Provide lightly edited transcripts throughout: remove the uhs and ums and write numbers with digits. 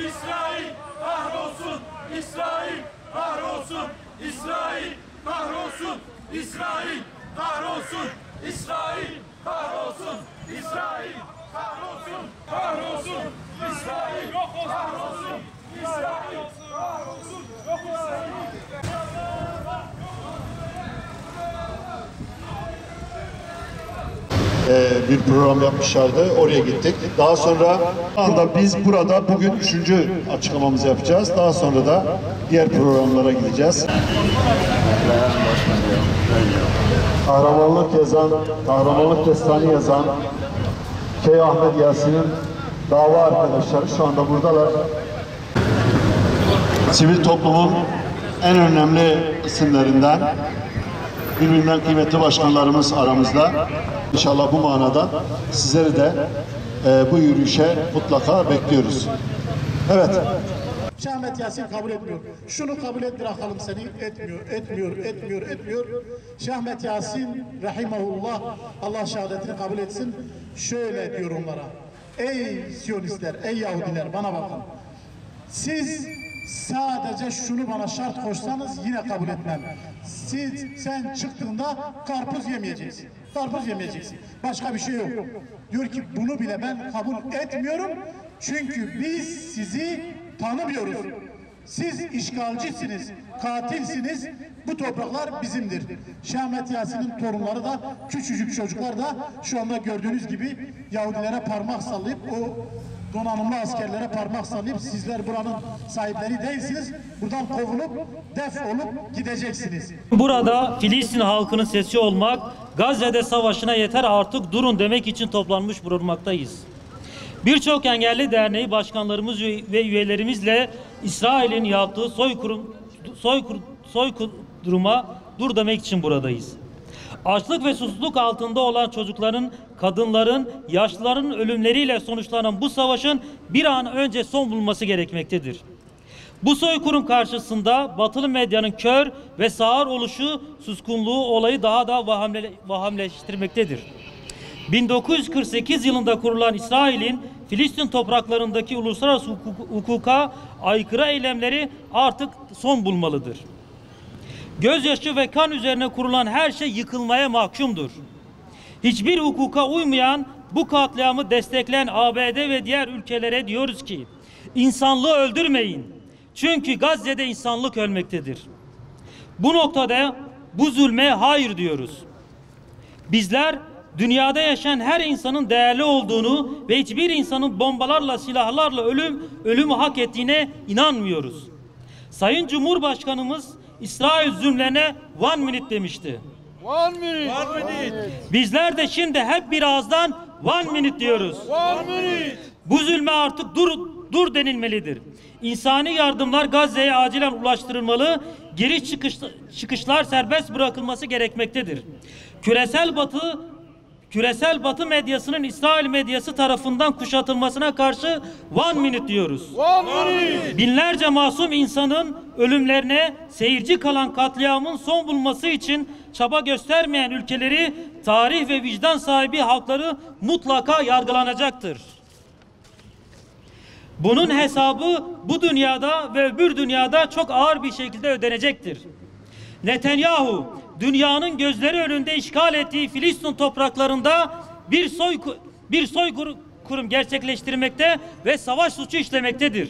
İsrail kahrolsun! İsrail kahrolsun! İsrail kahrolsun! İsrail kahrolsun! İsrail kahrolsun! İsrail kahrolsun! Kahrolsun! İsrail kahrolsun! İsrail kahrolsun! Bir program yapmışlardı. Oraya gittik. Daha sonra biz burada bugün 3. açıklamamızı yapacağız. Daha sonra da diğer programlara gideceğiz. Kahramanlık yazan, kahramanlık destanı yazan K. Ahmet Yasin'in dava arkadaşları şu anda buradalar. Sivil toplumun en önemli isimlerinden, birbirinden kıymetli başkanlarımız aramızda. İnşallah bu manada sizleri de bu yürüyüşe mutlaka bekliyoruz. Evet. Şeyh Ahmet Yasin kabul etmiyor. Şunu kabul et bırakalım seni. Etmiyor. Şeyh Ahmet Yasin rahimahullah, Allah şehadetini kabul etsin. Şöyle diyor onlara. Ey Siyonistler, ey Yahudiler, bana bakın. Siz sadece şunu bana şart koşsanız yine kabul etmem. Sen çıktığında karpuz yemeyeceksin. Karpuz yemeyeceksin. Başka bir şey yok. Diyor ki bunu bile ben kabul etmiyorum. Çünkü biz sizi tanımıyoruz. Siz işgalcisiniz, katilsiniz. Bu topraklar bizimdir. Şeyh Ahmet Yasin'in torunları da, küçücük çocuklar da şu anda gördüğünüz gibi Yahudilere parmak sallayıp, o donanımlı askerlere parmak sallayıp sizler buranın sahipleri değilsiniz. Buradan kovulup defolup gideceksiniz. Burada Filistin halkının sesi olmak, Gazze'de savaşına yeter artık durun demek için toplanmış bulunmaktayız. Birçok engelli derneği başkanlarımız ve üyelerimizle İsrail'in yaptığı soykırıma dur demek için buradayız. Açlık ve susuzluk altında olan çocukların, kadınların, yaşlıların ölümleriyle sonuçlanan bu savaşın bir an önce son bulması gerekmektedir. Bu soykırım karşısında batılı medyanın kör ve sağır oluşu suskunluğu olayı daha da vahamleştirmektedir. 1948 yılında kurulan İsrail'in Filistin topraklarındaki uluslararası hukuka aykırı eylemleri artık son bulmalıdır. Gözyaşı ve kan üzerine kurulan her şey yıkılmaya mahkumdur. Hiçbir hukuka uymayan bu katliamı destekleyen ABD ve diğer ülkelere diyoruz ki insanlığı öldürmeyin. Çünkü Gazze'de insanlık ölmektedir. Bu noktada bu zulme hayır diyoruz. Bizler dünyada yaşayan her insanın değerli olduğunu ve hiçbir insanın bombalarla, silahlarla ölümü hak ettiğine inanmıyoruz. Sayın Cumhurbaşkanımız İsrail zulmlerine 1 minute demişti. 1 minute. Bizler de şimdi hep bir ağızdan 1 minute diyoruz. 1 minute. Bu zulme artık dur denilmelidir. İnsani yardımlar Gazze'ye acilen ulaştırılmalı, giriş çıkışlar serbest bırakılması gerekmektedir. Küresel Batı medyasının İsrail medyası tarafından kuşatılmasına karşı 1 minute diyoruz. 1 minute. Binlerce masum insanın ölümlerine seyirci kalan katliamın son bulması için çaba göstermeyen ülkeleri, tarih ve vicdan sahibi halkları mutlaka yargılanacaktır. Bunun hesabı bu dünyada ve öbür dünyada çok ağır bir şekilde ödenecektir. Netanyahu, dünyanın gözleri önünde işgal ettiği Filistin topraklarında bir soykırım gerçekleştirmekte ve savaş suçu işlemektedir.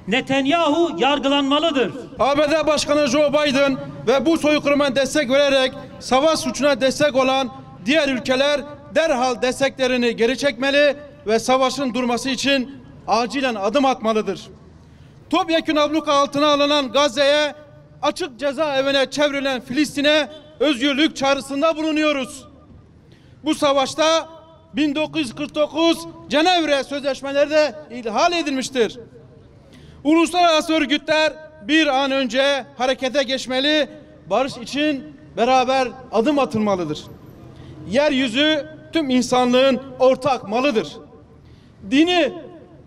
Netanyahu yargılanmalıdır. ABD Başkanı Joe Biden ve bu soykırıma destek vererek savaş suçuna destek olan diğer ülkeler derhal desteklerini geri çekmeli ve savaşın durması için acilen adım atmalıdır. Topyekün abluka altına alınan Gazze'ye, açık cezaevine çevrilen Filistin'e özgürlük çağrısında bulunuyoruz. Bu savaşta 1949 Cenevre Sözleşmeleri de ihlal edilmiştir. Uluslararası örgütler bir an önce harekete geçmeli, barış için beraber adım atılmalıdır. Yeryüzü tüm insanlığın ortak malıdır. Dini,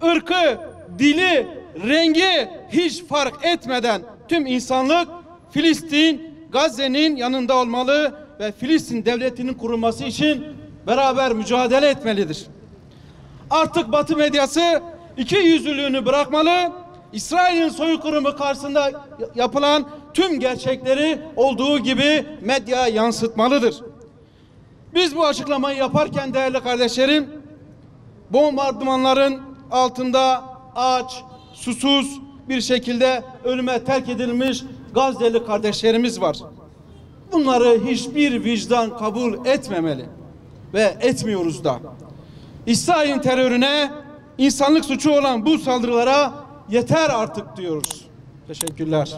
ırkı, dili, rengi hiç fark etmeden tüm insanlık Filistin, Gazze'nin yanında olmalı ve Filistin devletinin kurulması için beraber mücadele etmelidir. Artık Batı medyası ikiyüzlülüğünü bırakmalı, İsrail'in soykırımı karşısında yapılan tüm gerçekleri olduğu gibi medyaya yansıtmalıdır. Biz bu açıklamayı yaparken değerli kardeşlerim, bombardımanların altında aç, susuz bir şekilde ölüme terk edilmiş Gazze'li kardeşlerimiz var. Bunları hiçbir vicdan kabul etmemeli ve etmiyoruz da. İsrail'in terörüne, insanlık suçu olan bu saldırılara yeter artık diyoruz. Teşekkürler.